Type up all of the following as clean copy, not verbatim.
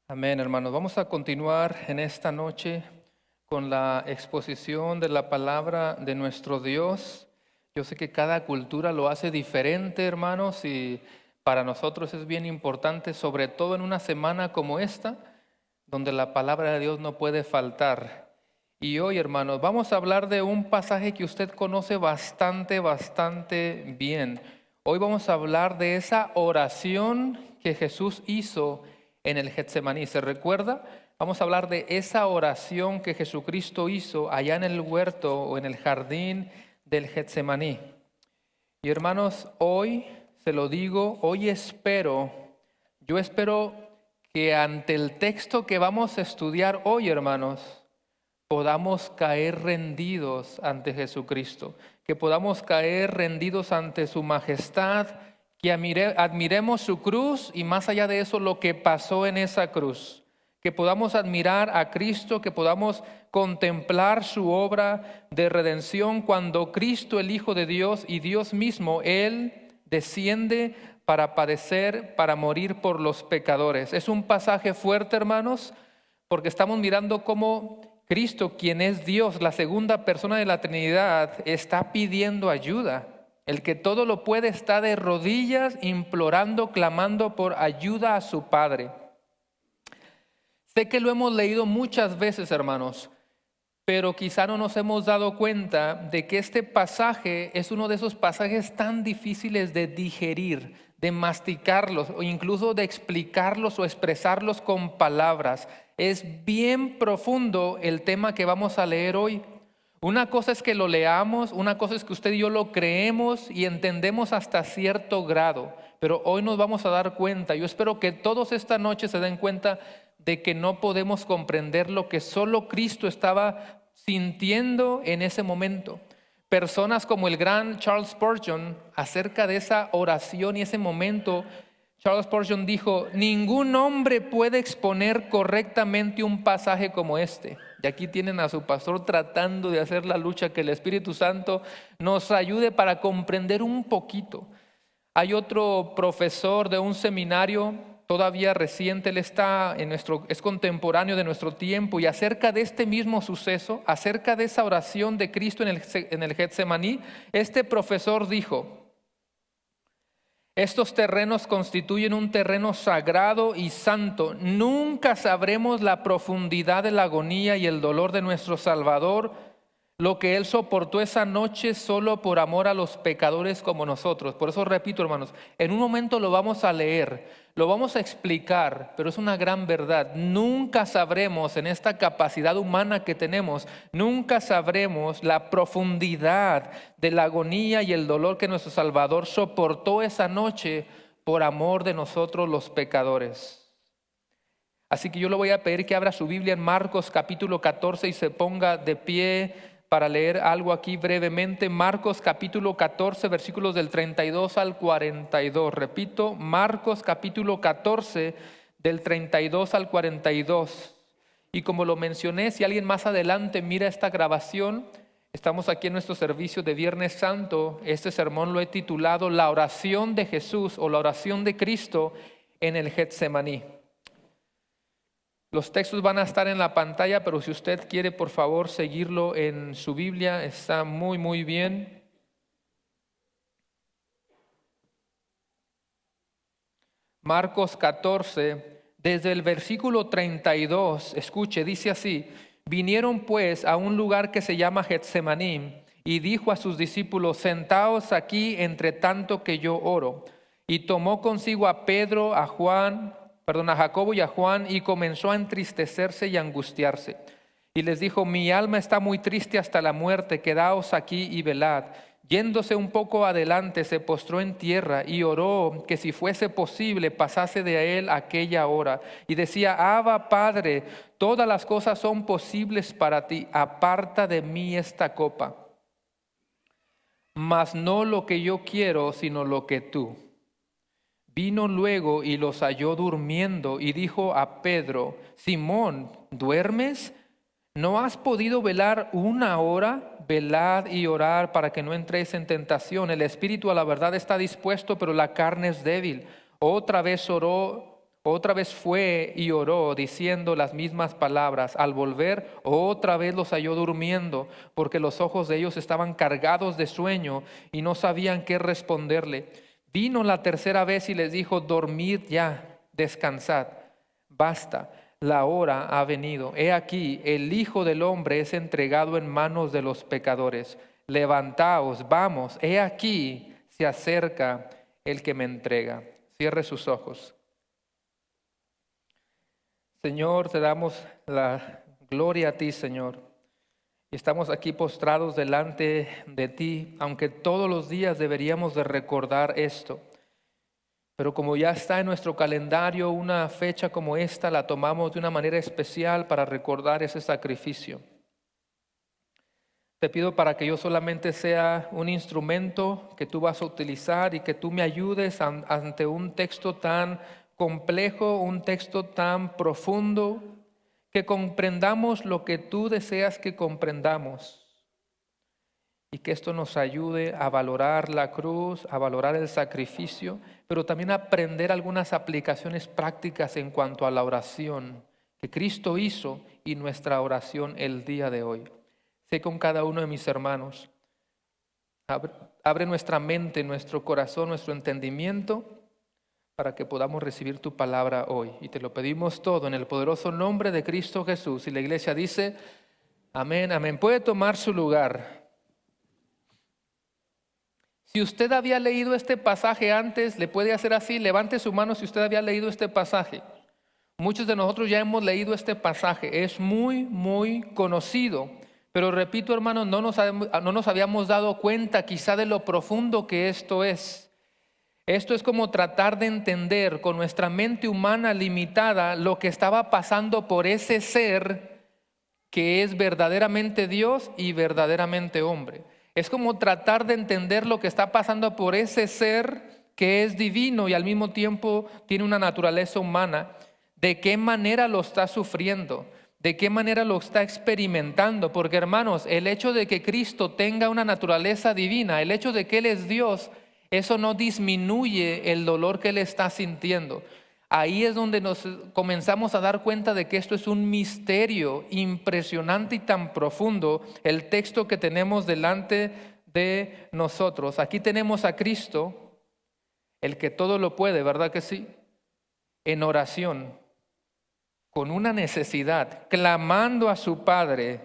Amén, hermanos. Vamos a continuar en esta noche con la exposición de la palabra de nuestro Dios. Yo sé que cada cultura lo hace diferente, hermanos, y para nosotros es bien importante, sobre todo en una semana como esta, donde la palabra de Dios no puede faltar. Y hoy, hermanos, vamos a hablar de un pasaje que usted conoce bastante bien. Hoy vamos a hablar de esa oración que Jesús hizo en el Getsemaní. ¿Se recuerda? Vamos a hablar de esa oración que Jesucristo hizo allá en el huerto o en el jardín del Getsemaní. Y hermanos, hoy se lo digo, yo espero que ante el texto que vamos a estudiar hoy, hermanos, podamos caer rendidos ante Jesucristo, que podamos caer rendidos ante su majestad, que admiremos su cruz y más allá de eso lo que pasó en esa cruz, que podamos admirar a Cristo, que podamos contemplar su obra de redención cuando Cristo, el Hijo de Dios y Dios mismo, Él desciende para padecer, para morir por los pecadores. Es un pasaje fuerte, hermanos, porque estamos mirando cómo Cristo, quien es Dios, la segunda persona de la Trinidad, está pidiendo ayuda. El que todo lo puede está de rodillas implorando, clamando por ayuda a su Padre. Sé que lo hemos leído muchas veces, hermanos, pero quizá no nos hemos dado cuenta de que este pasaje es uno de esos pasajes tan difíciles de digerir, de masticarlos o incluso de explicarlos o expresarlos con palabras. Es bien profundo el tema que vamos a leer hoy. Una cosa es que lo leamos, una cosa es que usted y yo lo creemos y entendemos hasta cierto grado, pero hoy nos vamos a dar cuenta. Yo espero que todos esta noche se den cuenta de que no podemos comprender lo que solo Cristo estaba sintiendo en ese momento. Personas como el gran Charles Spurgeon, acerca de esa oración y ese momento, Charles Spurgeon dijo: ningún hombre puede exponer correctamente un pasaje como este. Y aquí tienen a su pastor tratando de hacer la lucha, que el Espíritu Santo nos ayude para comprender un poquito. Hay otro profesor de un seminario todavía reciente, él es contemporáneo de nuestro tiempo, y acerca de este mismo suceso, acerca de esa oración de Cristo en el Getsemaní, este profesor dijo: estos terrenos constituyen un terreno sagrado y santo. Nunca sabremos la profundidad de la agonía y el dolor de nuestro Salvador, lo que Él soportó esa noche solo por amor a los pecadores como nosotros. Por eso repito, hermanos, en un momento lo vamos a leer, lo vamos a explicar, pero es una gran verdad. Nunca sabremos, en esta capacidad humana que tenemos, nunca sabremos la profundidad de la agonía y el dolor que nuestro Salvador soportó esa noche por amor de nosotros los pecadores. Así que yo le voy a pedir que abra su Biblia en Marcos capítulo 14 y se ponga de pie para leer algo aquí brevemente. Marcos capítulo 14, versículos del 32 al 42. Repito, Marcos capítulo 14, del 32 al 42. Y como lo mencioné, si alguien más adelante mira esta grabación, estamos aquí en nuestro servicio de Viernes Santo. Este sermón lo he titulado La oración de Jesús o la oración de Cristo en el Getsemaní. Los textos van a estar en la pantalla, pero si usted quiere, por favor, seguirlo en su Biblia, está muy bien. Marcos 14, desde el versículo 32, escuche, dice así: vinieron pues a un lugar que se llama Getsemaní, y dijo a sus discípulos: sentaos aquí entre tanto que yo oro. Y tomó consigo a Pedro, a Jacobo y a Juan, y comenzó a entristecerse y angustiarse. Y les dijo: mi alma está muy triste hasta la muerte, quedaos aquí y velad. Yéndose un poco adelante, se postró en tierra y oró que si fuese posible pasase de él aquella hora. Y decía: Abba, Padre, todas las cosas son posibles para ti, aparta de mí esta copa. Mas no lo que yo quiero, sino lo que tú. Vino luego y los halló durmiendo y dijo a Pedro: Simón, ¿duermes? ¿No has podido velar una hora? Velad y orad para que no entréis en tentación. El espíritu a la verdad está dispuesto, pero la carne es débil. Otra vez oró Otra vez fue y oró diciendo las mismas palabras. Al volver, otra vez los halló durmiendo, porque los ojos de ellos estaban cargados de sueño y no sabían qué responderle. Vino la tercera vez y les dijo: dormid ya, descansad, basta, la hora ha venido. He aquí, el Hijo del Hombre es entregado en manos de los pecadores. Levantaos, vamos, he aquí, se acerca el que me entrega. Cierre sus ojos. Señor, te damos la gloria a ti, Señor. Y estamos aquí postrados delante de ti, aunque todos los días deberíamos de recordar esto. Pero como ya está en nuestro calendario una fecha como esta, la tomamos de una manera especial para recordar ese sacrificio. Te pido para que yo solamente sea un instrumento que tú vas a utilizar y que tú me ayudes ante un texto tan complejo, un texto tan profundo, que comprendamos lo que tú deseas que comprendamos. Y que esto nos ayude a valorar la cruz, a valorar el sacrificio, pero también a aprender algunas aplicaciones prácticas en cuanto a la oración que Cristo hizo y nuestra oración el día de hoy. Sé con cada uno de mis hermanos. Abre nuestra mente, nuestro corazón, nuestro entendimiento para que podamos recibir tu palabra hoy. Y te lo pedimos todo en el poderoso nombre de Cristo Jesús. Y la iglesia dice: amén, amén. Puede tomar su lugar. Si usted había leído este pasaje antes, le puede hacer así: levante su mano si usted había leído este pasaje. Muchos de nosotros ya hemos leído este pasaje. Es muy, muy conocido. Pero repito, hermanos, no nos habíamos dado cuenta quizá de lo profundo que esto es. Esto es como tratar de entender con nuestra mente humana limitada lo que estaba pasando por ese ser que es verdaderamente Dios y verdaderamente hombre. Es como tratar de entender lo que está pasando por ese ser que es divino y al mismo tiempo tiene una naturaleza humana. ¿De qué manera lo está sufriendo? ¿De qué manera lo está experimentando? Porque, hermanos, el hecho de que Cristo tenga una naturaleza divina, el hecho de que Él es Dios, eso no disminuye el dolor que Él está sintiendo. Ahí es donde nos comenzamos a dar cuenta de que esto es un misterio impresionante y tan profundo, el texto que tenemos delante de nosotros. Aquí tenemos a Cristo, el que todo lo puede, ¿verdad que sí? En oración, con una necesidad, clamando a su Padre: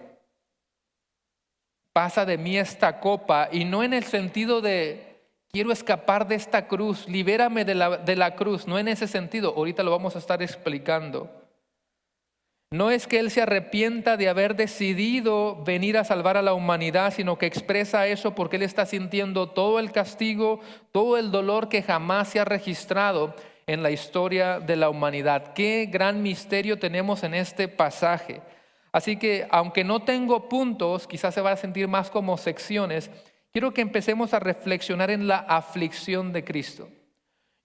pasa de mí esta copa, y no en el sentido de quiero escapar de esta cruz, libérame de la cruz, no en ese sentido, ahorita lo vamos a estar explicando. No es que Él se arrepienta de haber decidido venir a salvar a la humanidad, sino que expresa eso porque Él está sintiendo todo el castigo, todo el dolor que jamás se ha registrado en la historia de la humanidad. Qué gran misterio tenemos en este pasaje. Así que, aunque no tengo puntos, quizás se va a sentir más como secciones. Quiero que empecemos a reflexionar en la aflicción de Cristo.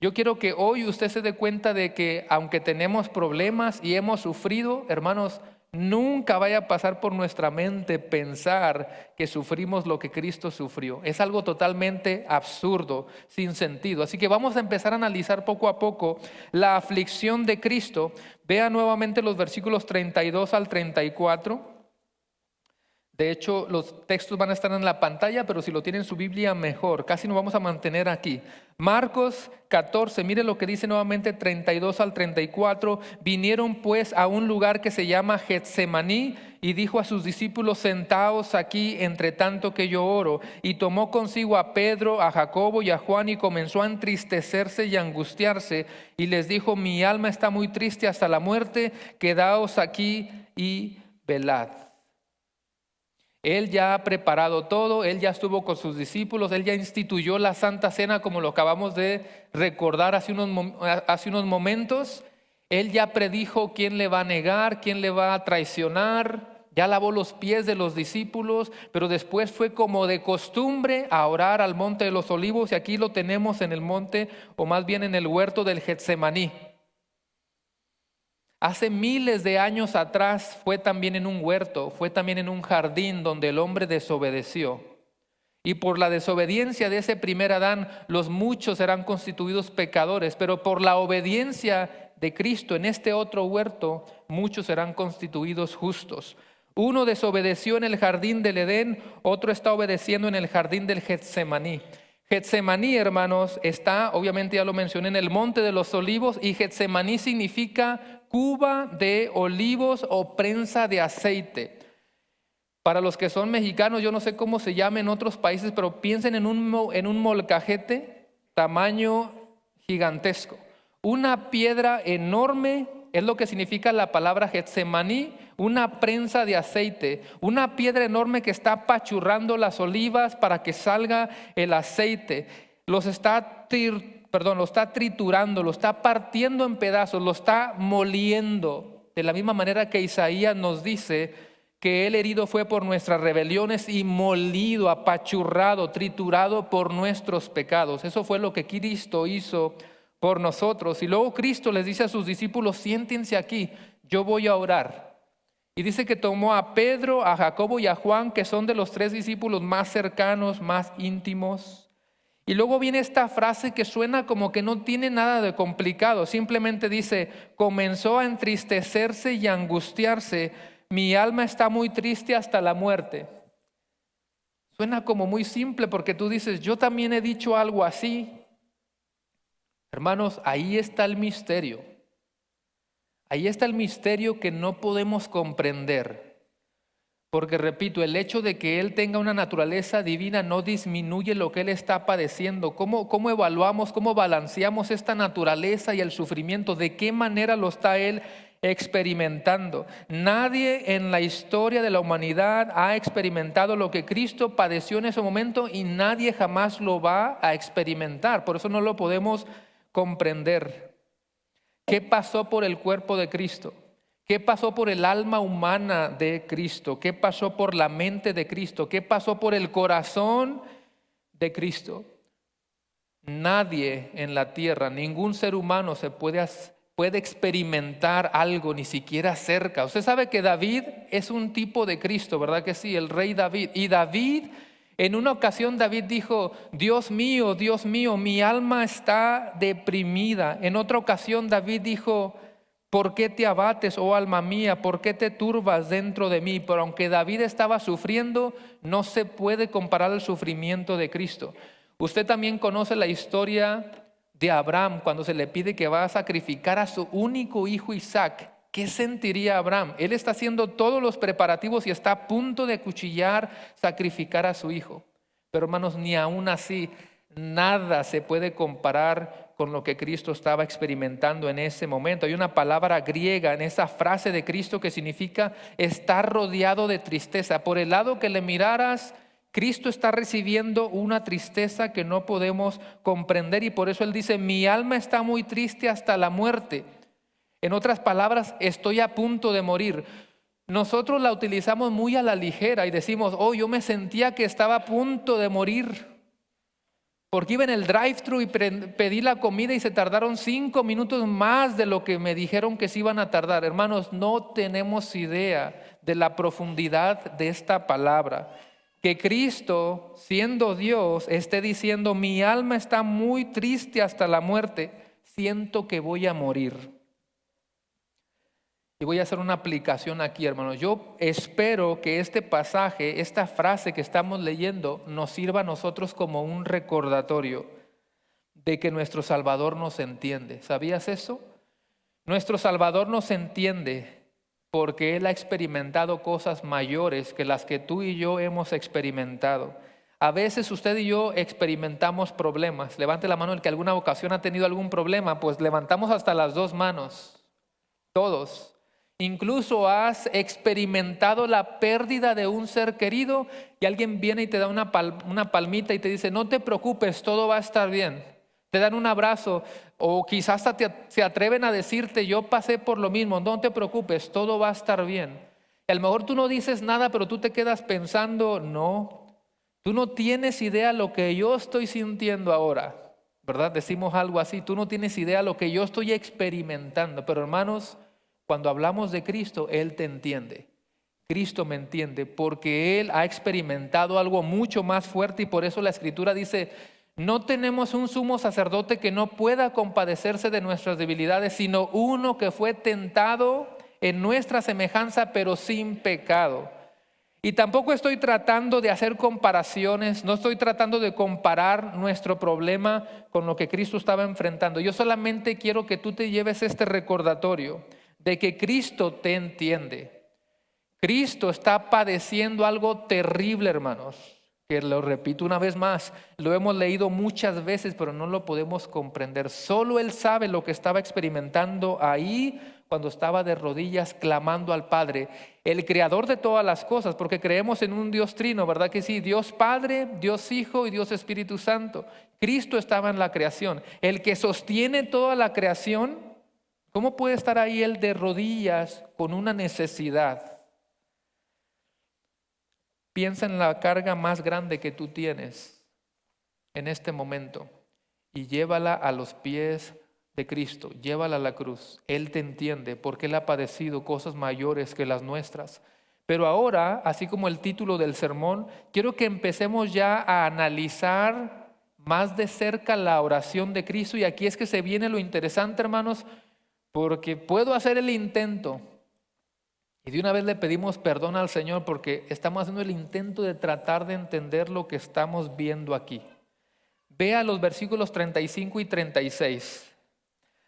Yo quiero que hoy usted se dé cuenta de que aunque tenemos problemas y hemos sufrido, hermanos, nunca vaya a pasar por nuestra mente pensar que sufrimos lo que Cristo sufrió. Es algo totalmente absurdo, sin sentido. Así que vamos a empezar a analizar poco a poco la aflicción de Cristo. Vea nuevamente los versículos 32 al 34. De hecho, los textos van a estar en la pantalla, pero si lo tienen en su Biblia, mejor. Casi nos vamos a mantener aquí. Marcos 14, mire lo que dice nuevamente 32 al 34. Vinieron pues a un lugar que se llama Getsemaní y dijo a sus discípulos: sentaos aquí entre tanto que yo oro. Y tomó consigo a Pedro, a Jacobo y a Juan y comenzó a entristecerse y a angustiarse. Y les dijo: mi alma está muy triste hasta la muerte, quedaos aquí y velad. Él ya ha preparado todo, Él ya estuvo con sus discípulos, Él ya instituyó la Santa Cena como lo acabamos de recordar hace unos momentos. Él ya predijo quién le va a negar, quién le va a traicionar, ya lavó los pies de los discípulos, pero después fue como de costumbre a orar al Monte de los Olivos, y aquí lo tenemos en el monte, o más bien en el huerto del Getsemaní. Hace miles de años atrás fue también en un huerto, fue también en un jardín donde el hombre desobedeció. Y por la desobediencia de ese primer Adán, los muchos serán constituidos pecadores, pero por la obediencia de Cristo en este otro huerto, muchos serán constituidos justos. Uno desobedeció en el jardín del Edén, otro está obedeciendo en el jardín del Getsemaní. Getsemaní, hermanos, está, obviamente ya lo mencioné, en el monte de los olivos, y Getsemaní significa cuba de olivos o prensa de aceite. Para los que son mexicanos, yo no sé cómo se llama en otros países, pero piensen en un molcajete tamaño gigantesco. Una piedra enorme es lo que significa la palabra Getsemaní, una prensa de aceite, una piedra enorme que está apachurrando las olivas para que salga el aceite. Lo está triturando, lo está partiendo en pedazos, lo está moliendo. De la misma manera que Isaías nos dice que Él herido fue por nuestras rebeliones y molido, apachurrado, triturado por nuestros pecados. Eso fue lo que Cristo hizo por nosotros. Y luego Cristo les dice a sus discípulos: siéntense aquí, yo voy a orar. Y dice que tomó a Pedro, a Jacobo y a Juan, que son de los 3 discípulos más cercanos, más íntimos. Y luego viene esta frase que suena como que no tiene nada de complicado. Simplemente dice: comenzó a entristecerse y a angustiarse. Mi alma está muy triste hasta la muerte. Suena como muy simple porque tú dices: yo también he dicho algo así. Hermanos, ahí está el misterio. Ahí está el misterio que no podemos comprender. Porque repito, el hecho de que Él tenga una naturaleza divina no disminuye lo que Él está padeciendo. ¿Cómo evaluamos, cómo balanceamos esta naturaleza y el sufrimiento? ¿De qué manera lo está Él experimentando? Nadie en la historia de la humanidad ha experimentado lo que Cristo padeció en ese momento, y nadie jamás lo va a experimentar. Por eso no lo podemos comprender. ¿Qué pasó por el cuerpo de Cristo? ¿Qué pasó por el alma humana de Cristo? ¿Qué pasó por la mente de Cristo? ¿Qué pasó por el corazón de Cristo? Nadie en la tierra, ningún ser humano puede experimentar algo ni siquiera cerca. Usted sabe que David es un tipo de Cristo, ¿verdad que sí? El rey David. Y David, en una ocasión David dijo: Dios mío, mi alma está deprimida. En otra ocasión David dijo: ¿por qué te abates, oh alma mía? ¿Por qué te turbas dentro de mí? Pero aunque David estaba sufriendo, no se puede comparar el sufrimiento de Cristo. Usted también conoce la historia de Abraham cuando se le pide que va a sacrificar a su único hijo Isaac. ¿Qué sentiría Abraham? Él está haciendo todos los preparativos y está a punto de acuchillar, sacrificar a su hijo. Pero hermanos, ni aún así nada se puede comparar con lo que Cristo estaba experimentando en ese momento. Hay una palabra griega en esa frase de Cristo que significa estar rodeado de tristeza. Por el lado que le miraras, Cristo está recibiendo una tristeza que no podemos comprender, y por eso Él dice: mi alma está muy triste hasta la muerte. En otras palabras, estoy a punto de morir. Nosotros la utilizamos muy a la ligera y decimos: oh, yo me sentía que estaba a punto de morir, porque iba en el drive-thru y pedí la comida y se tardaron 5 minutos más de lo que me dijeron que se iban a tardar. Hermanos, no tenemos idea de la profundidad de esta palabra. Que Cristo, siendo Dios, esté diciendo: mi alma está muy triste hasta la muerte, siento que voy a morir. Y voy a hacer una aplicación aquí, hermanos. Yo espero que este pasaje, esta frase que estamos leyendo, nos sirva a nosotros como un recordatorio de que nuestro Salvador nos entiende. ¿Sabías eso? Nuestro Salvador nos entiende porque Él ha experimentado cosas mayores que las que tú y yo hemos experimentado. A veces usted y yo experimentamos problemas. Levante la mano el que alguna ocasión ha tenido algún problema. Pues levantamos hasta las 2 manos. Todos. Incluso has experimentado la pérdida de un ser querido y alguien viene y te da una palmita y te dice: no te preocupes, todo va a estar bien. Te dan un abrazo, o quizás hasta se atreven a decirte: yo pasé por lo mismo, no te preocupes, todo va a estar bien. Y a lo mejor tú no dices nada, pero tú te quedas pensando: no, tú no tienes idea lo que yo estoy sintiendo ahora, ¿verdad? Decimos algo así: tú no tienes idea lo que yo estoy experimentando. Pero hermanos, cuando hablamos de Cristo, Él te entiende. Cristo me entiende porque Él ha experimentado algo mucho más fuerte, y por eso la Escritura dice: No tenemos un sumo sacerdote que no pueda compadecerse de nuestras debilidades, sino uno que fue tentado en nuestra semejanza, pero sin pecado. Y tampoco estoy tratando de hacer comparaciones, no estoy tratando de comparar nuestro problema con lo que Cristo estaba enfrentando. Yo solamente quiero que tú te lleves este recordatorio de que Cristo te entiende. Cristo está padeciendo algo terrible, hermanos, que lo repito una vez más, lo hemos leído muchas veces, pero no lo podemos comprender. Solo Él sabe lo que estaba experimentando ahí cuando estaba de rodillas clamando al Padre, el creador de todas las cosas, porque creemos en un Dios trino, ¿verdad que sí? Dios Padre, Dios Hijo y Dios Espíritu Santo. Cristo estaba en la creación, el que sostiene toda la creación. ¿Cómo puede estar ahí Él de rodillas con una necesidad? Piensa en la carga más grande que tú tienes en este momento y llévala a los pies de Cristo, llévala a la cruz. Él te entiende porque Él ha padecido cosas mayores que las nuestras. Pero ahora, así como el título del sermón, quiero que empecemos ya a analizar más de cerca la oración de Cristo. Y aquí es que se viene lo interesante, hermanos, porque puedo hacer el intento. Y de una vez le pedimos perdón al Señor porque estamos haciendo el intento de tratar de entender lo que estamos viendo aquí. Vea los versículos 35 y 36.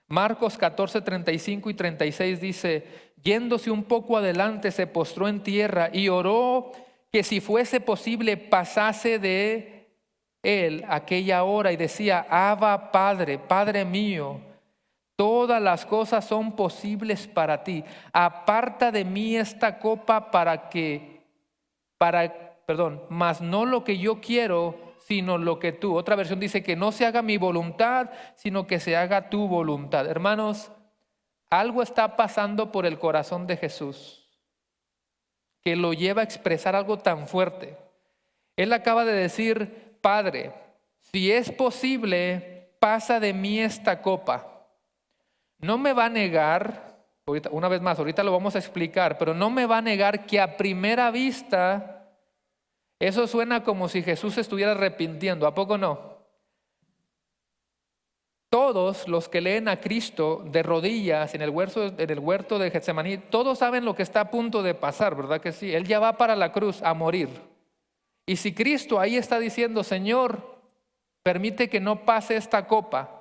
Marcos 14, 35 y 36 dice: yéndose un poco adelante, se postró en tierra y oró que si fuese posible pasase de él aquella hora, y decía: Abba, Padre, Padre mío, todas las cosas son posibles para ti. Aparta de mí esta copa mas no lo que yo quiero, sino lo que tú. Otra versión dice que no se haga mi voluntad, sino que se haga tu voluntad. Hermanos, algo está pasando por el corazón de Jesús que lo lleva a expresar algo tan fuerte. Él acaba de decir: Padre, si es posible, pasa de mí esta copa. No me va a negar, ahorita, una vez más, ahorita lo vamos a explicar, pero no me va a negar que a primera vista eso suena como si Jesús se estuviera arrepintiendo. ¿A poco no? Todos los que leen a Cristo de rodillas en el huerto de Getsemaní, todos saben lo que está a punto de pasar, ¿verdad que sí? Él ya va para la cruz a morir. Y si Cristo ahí está diciendo: Señor, permite que no pase esta copa,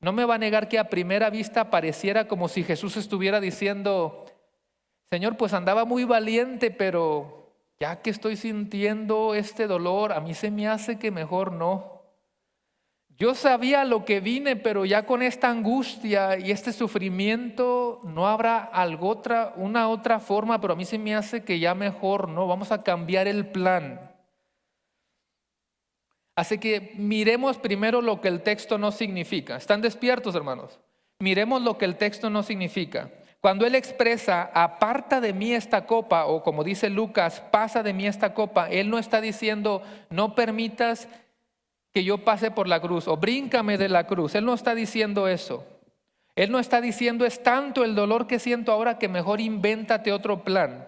no me va a negar que a primera vista pareciera como si Jesús estuviera diciendo: Señor, pues andaba muy valiente, pero ya que estoy sintiendo este dolor, a mí se me hace que mejor no. Yo sabía lo que vine, pero ya con esta angustia y este sufrimiento no habrá una otra forma, pero a mí se me hace que ya mejor no, vamos a cambiar el plan. Así que miremos primero lo que el texto no significa. ¿Están despiertos, hermanos? Miremos lo que el texto no significa. Cuando Él expresa: aparta de mí esta copa, o como dice Lucas, pasa de mí esta copa, Él no está diciendo: no permitas que yo pase por la cruz, o bríncame de la cruz. Él no está diciendo eso. Él no está diciendo: es tanto el dolor que siento ahora que mejor invéntate otro plan.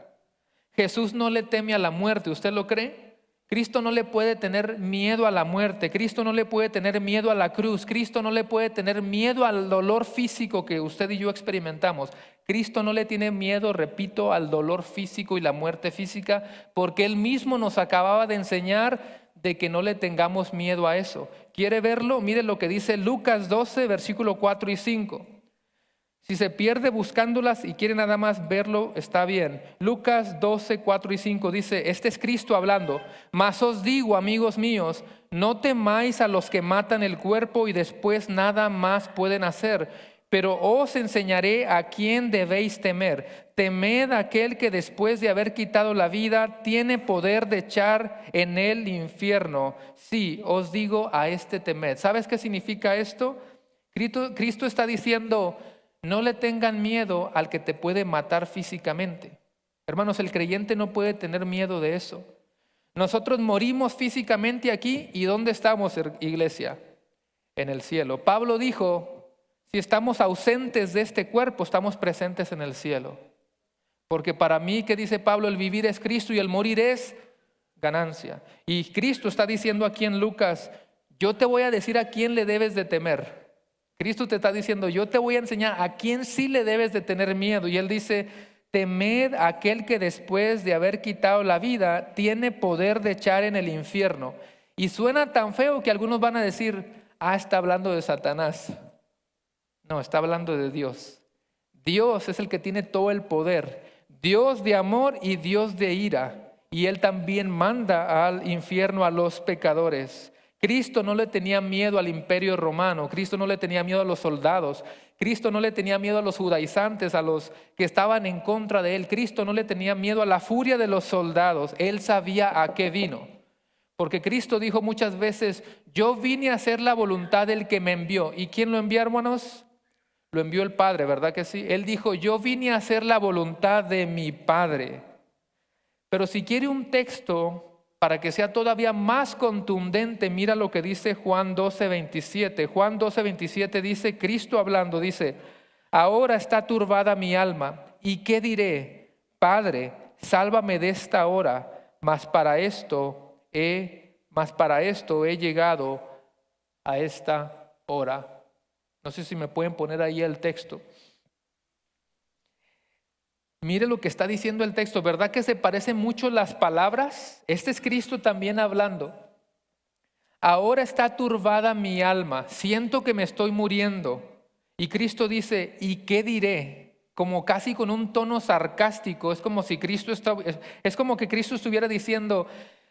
Jesús no le teme a la muerte, ¿usted lo cree? Cristo no le puede tener miedo a la muerte, Cristo no le puede tener miedo a la cruz, Cristo no le puede tener miedo al dolor físico que usted y yo experimentamos. Cristo no le tiene miedo, repito, al dolor físico y la muerte física, porque Él mismo nos acababa de enseñar de que no le tengamos miedo a eso. ¿Quiere verlo? Mire lo que dice Lucas 12, versículo 4 y 5. Si se pierde buscándolas y quiere nada más verlo, está bien. Lucas 12, 4 y 5 dice: este es Cristo hablando: mas os digo, amigos míos, no temáis a los que matan el cuerpo y después nada más pueden hacer, pero os enseñaré a quién debéis temer. Temed a aquel que después de haber quitado la vida tiene poder de echar en el infierno. Sí, os digo, a este temed. ¿Sabes qué significa esto? Cristo está diciendo: no le tengan miedo al que te puede matar físicamente. Hermanos, el creyente no puede tener miedo de eso. Nosotros morimos físicamente aquí, ¿y dónde estamos, iglesia? En el cielo. Pablo dijo: si estamos ausentes de este cuerpo, estamos presentes en el cielo. Porque para mí, ¿qué dice Pablo? El vivir es Cristo y el morir es ganancia. Y Cristo está diciendo aquí en Lucas: Yo te voy a decir a quién le debes de temer. Cristo te está diciendo, yo te voy a enseñar a quién sí le debes de tener miedo. Y Él dice, temed a aquel que después de haber quitado la vida, tiene poder de echar en el infierno. Y suena tan feo que algunos van a decir, está hablando de Satanás. No, está hablando de Dios. Dios es el que tiene todo el poder. Dios de amor y Dios de ira. Y Él también manda al infierno a los pecadores. Cristo no le tenía miedo al imperio romano. Cristo no le tenía miedo a los soldados. Cristo no le tenía miedo a los judaizantes, a los que estaban en contra de Él. Cristo no le tenía miedo a la furia de los soldados. Él sabía a qué vino. Porque Cristo dijo muchas veces, yo vine a hacer la voluntad del que me envió. ¿Y quién lo envió, hermanos? Lo envió el Padre, ¿verdad que sí? Él dijo, yo vine a hacer la voluntad de mi Padre. Pero si quiere un texto para que sea todavía más contundente, mira lo que dice Juan 12:27. Juan 12:27 dice, Cristo hablando, dice, ahora está turbada mi alma. ¿Y qué diré? Padre, sálvame de esta hora, mas para esto he llegado a esta hora. No sé si me pueden poner ahí el texto. Mire lo que está diciendo el texto, ¿verdad que se parecen mucho las palabras? Este es Cristo también hablando. Ahora está turbada mi alma, siento que me estoy muriendo. Y Cristo dice, ¿y qué diré? Como casi con un tono sarcástico, es como que Cristo estuviera diciendo,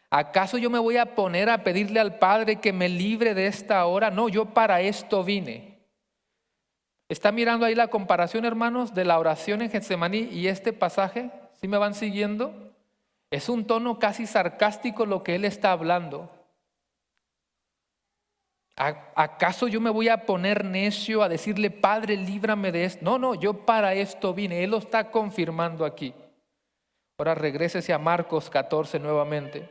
¿acaso yo me voy a poner a pedirle al Padre que me libre de esta hora? No, yo para esto vine. ¿Está mirando ahí la comparación, hermanos, de la oración en Getsemaní y este pasaje? ¿Sí me van siguiendo? Es un tono casi sarcástico lo que Él está hablando. ¿Acaso yo me voy a poner necio a decirle, Padre, líbrame de esto? No, yo para esto vine. Él lo está confirmando aquí. Ahora regrésese a Marcos 14 nuevamente.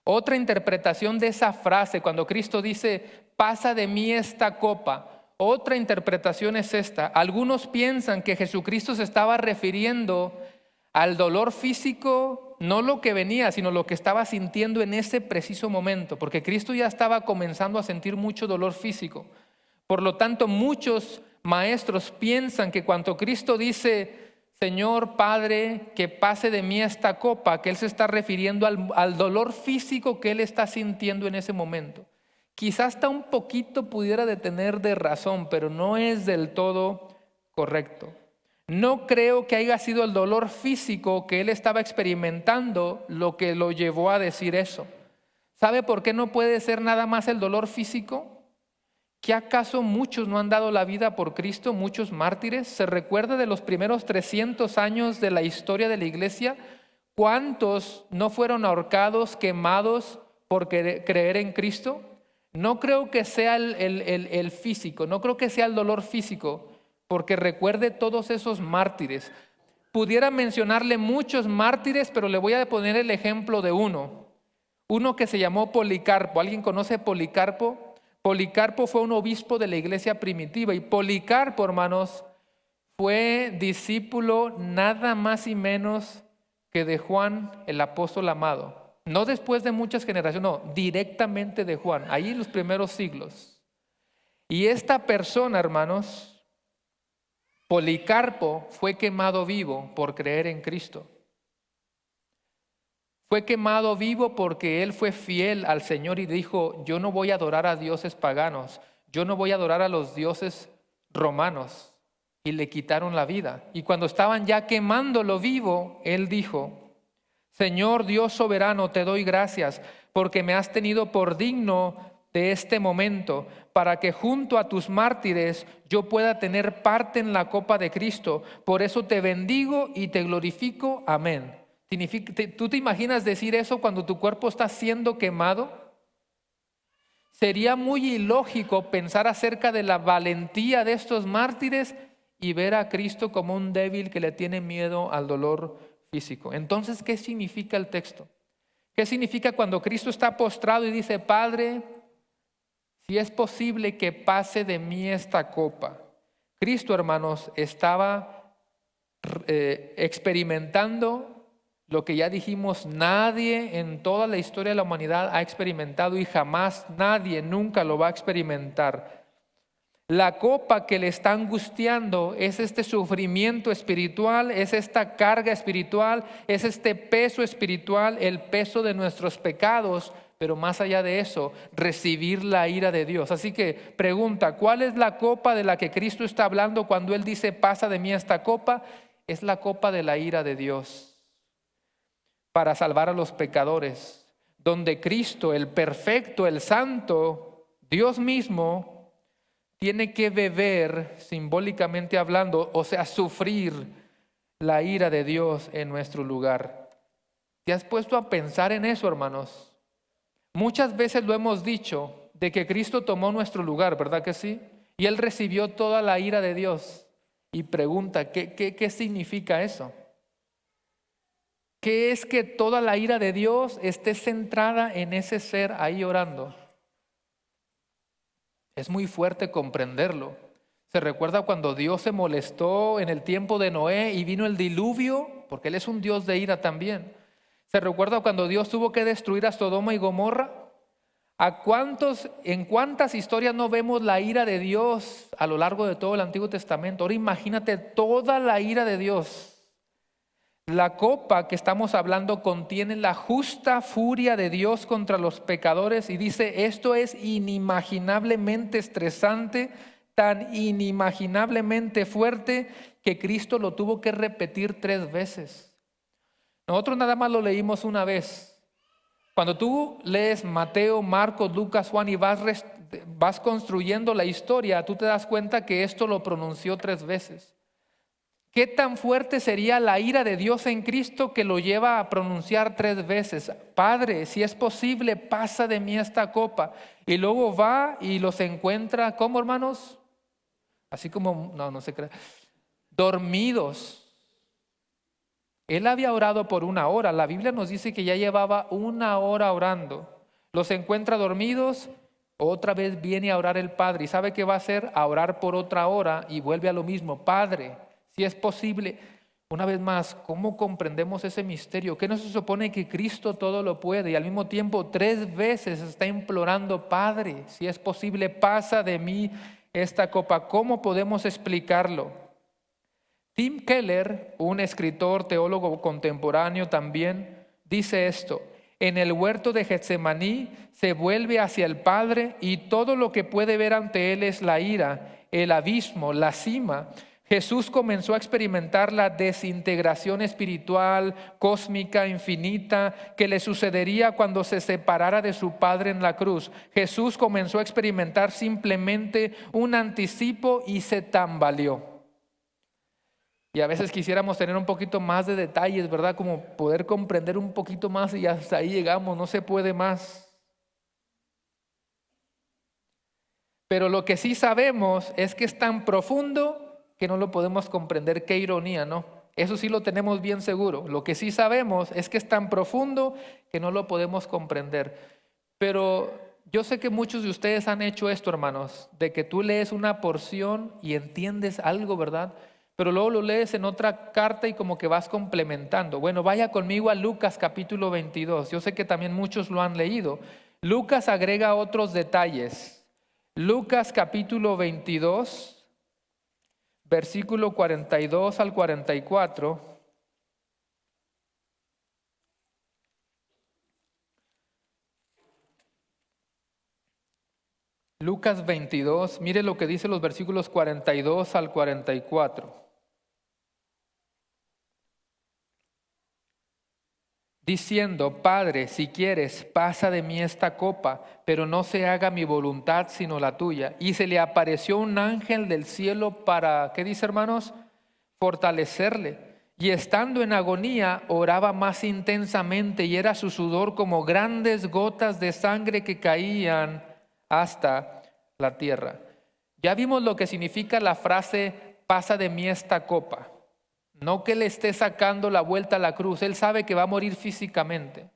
Otra interpretación de esa frase, cuando Cristo dice, pasa de mí esta copa. Otra interpretación es esta. Algunos piensan que Jesucristo se estaba refiriendo al dolor físico, no lo que venía, sino lo que estaba sintiendo en ese preciso momento, porque Cristo ya estaba comenzando a sentir mucho dolor físico. Por lo tanto, muchos maestros piensan que cuando Cristo dice, Señor Padre, que pase de mí esta copa, que Él se está refiriendo al dolor físico que Él está sintiendo en ese momento. Quizás hasta un poquito pudiera de tener de razón, pero no es del todo correcto. No creo que haya sido el dolor físico que Él estaba experimentando lo que lo llevó a decir eso. ¿Sabe por qué no puede ser nada más el dolor físico? ¿Qué acaso muchos no han dado la vida por Cristo, muchos mártires? ¿Se recuerda de los primeros 300 años de la historia de la iglesia? ¿Cuántos no fueron ahorcados, quemados por creer en Cristo? No creo que sea el físico, no creo que sea el dolor físico, porque recuerde todos esos mártires. Pudiera mencionarle muchos mártires, pero le voy a poner el ejemplo de uno que se llamó Policarpo. ¿Alguien conoce a Policarpo? Policarpo fue un obispo de la iglesia primitiva y Policarpo, hermanos, fue discípulo nada más y menos que de Juan el apóstol amado. No después de muchas generaciones, no, directamente de Juan, ahí en los primeros siglos. Y esta persona, hermanos, Policarpo, fue quemado vivo por creer en Cristo. Fue quemado vivo porque él fue fiel al Señor y dijo, yo no voy a adorar a dioses paganos, yo no voy a adorar a los dioses romanos. Y le quitaron la vida. Y cuando estaban ya quemándolo vivo, él dijo, Señor Dios soberano, te doy gracias porque me has tenido por digno de este momento, para que junto a tus mártires yo pueda tener parte en la copa de Cristo. Por eso te bendigo y te glorifico. Amén. ¿Tú te imaginas decir eso cuando tu cuerpo está siendo quemado? Sería muy ilógico pensar acerca de la valentía de estos mártires y ver a Cristo como un débil que le tiene miedo al dolor físico. Entonces, ¿qué significa el texto? ¿Qué significa cuando Cristo está postrado y dice, Padre, si es posible que pase de mí esta copa? Cristo, hermanos, estaba experimentando lo que ya dijimos, nadie en toda la historia de la humanidad ha experimentado y jamás nadie nunca lo va a experimentar. La copa que le está angustiando es este sufrimiento espiritual, es esta carga espiritual, es este peso espiritual, el peso de nuestros pecados, pero más allá de eso, recibir la ira de Dios. Así que pregunta, ¿cuál es la copa de la que Cristo está hablando cuando Él dice, pasa de mí esta copa? Es la copa de la ira de Dios para salvar a los pecadores, donde Cristo, el perfecto, el santo, Dios mismo, tiene que beber, simbólicamente hablando, o sea, sufrir la ira de Dios en nuestro lugar. ¿Te has puesto a pensar en eso, hermanos? Muchas veces lo hemos dicho, de que Cristo tomó nuestro lugar, ¿verdad que sí? Y Él recibió toda la ira de Dios. Y pregunta, ¿qué significa eso? ¿Qué es que toda la ira de Dios esté centrada en ese ser ahí orando? Es muy fuerte comprenderlo. Se recuerda cuando Dios se molestó en el tiempo de Noé y vino el diluvio, porque Él es un Dios de ira también. Se recuerda cuando Dios tuvo que destruir a Sodoma y Gomorra. ¿En cuántas historias no vemos la ira de Dios a lo largo de todo el Antiguo Testamento? Ahora imagínate toda la ira de Dios. La copa que estamos hablando contiene la justa furia de Dios contra los pecadores y dice, esto es inimaginablemente estresante, tan inimaginablemente fuerte que Cristo lo tuvo que repetir 3 veces. Nosotros nada más lo leímos una vez. Cuando tú lees Mateo, Marcos, Lucas, Juan y vas construyendo la historia, tú te das cuenta que esto lo pronunció 3 veces. ¿Qué tan fuerte sería la ira de Dios en Cristo que lo lleva a pronunciar 3 veces? Padre, si es posible, pasa de mí esta copa. Y luego va y los encuentra, ¿cómo, hermanos? Así como, no se cree, dormidos. Él había orado por 1 hora. La Biblia nos dice que ya llevaba 1 hora orando. Los encuentra dormidos, otra vez viene a orar el Padre. ¿Y sabe qué va a hacer? A orar por otra hora y vuelve a lo mismo. Padre, si es posible, una vez más, ¿cómo comprendemos ese misterio? ¿Qué no se supone que Cristo todo lo puede? Y al mismo tiempo 3 veces está implorando, Padre, si es posible, pasa de mí esta copa. ¿Cómo podemos explicarlo? Tim Keller, un escritor, teólogo contemporáneo también, dice esto: en el huerto de Getsemaní se vuelve hacia el Padre y todo lo que puede ver ante Él es la ira, el abismo, la cima. Jesús comenzó a experimentar la desintegración espiritual, cósmica, infinita, que le sucedería cuando se separara de su Padre en la cruz. Jesús comenzó a experimentar simplemente un anticipo y se tambaleó. Y a veces quisiéramos tener un poquito más de detalles, ¿verdad? Como poder comprender un poquito más y hasta ahí llegamos, no se puede más. Pero lo que sí sabemos es que es tan profundo que no lo podemos comprender. Qué ironía, ¿no? Eso sí lo tenemos bien seguro. Lo que sí sabemos es que es tan profundo que no lo podemos comprender. Pero yo sé que muchos de ustedes han hecho esto, hermanos, de que tú lees una porción y entiendes algo, ¿verdad? Pero luego lo lees en otra carta y como que vas complementando. Bueno, vaya conmigo a Lucas capítulo 22. Yo sé que también muchos lo han leído. Lucas agrega otros detalles. Lucas capítulo 22. Versículo 42 al 44. Lucas 22, mire lo que dice los versículos 42 al 44. Diciendo, Padre, si quieres, pasa de mí esta copa, pero no se haga mi voluntad sino la tuya. Y se le apareció un ángel del cielo para, ¿qué dice, hermanos? Fortalecerle. Y estando en agonía, oraba más intensamente y era su sudor como grandes gotas de sangre que caían hasta la tierra. Ya vimos lo que significa la frase, pasa de mí esta copa. No que le esté sacando la vuelta a la cruz. Él sabe que va a morir físicamente.